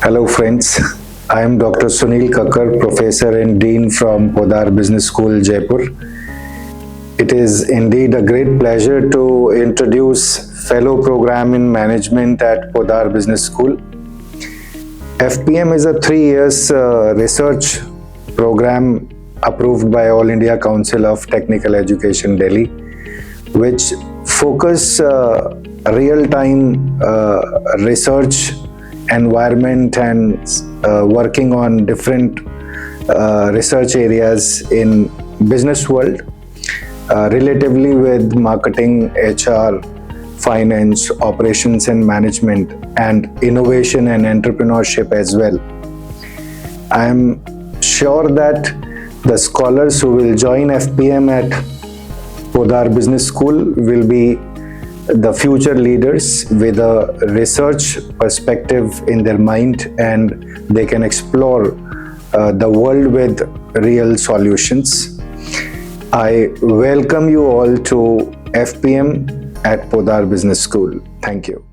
Hello friends, I am Dr. Sunil Kakkar, Professor and Dean from Poddar Business School, Jaipur. It is indeed a great pleasure to introduce Fellow Program in Management at Poddar Business School. FPM is a 3 years research program approved by All India Council of Technical Education, Delhi, which focus real-time research environment and working on different research areas in business world, relatively with marketing, HR, finance, operations and management, and innovation and entrepreneurship as well. I am sure that the scholars who will join FPM at Poddar Business School will be the future leaders with a research perspective in their mind, and they can explore the world with real solutions. I welcome you all to FPM at Poddar Business School. Thank you.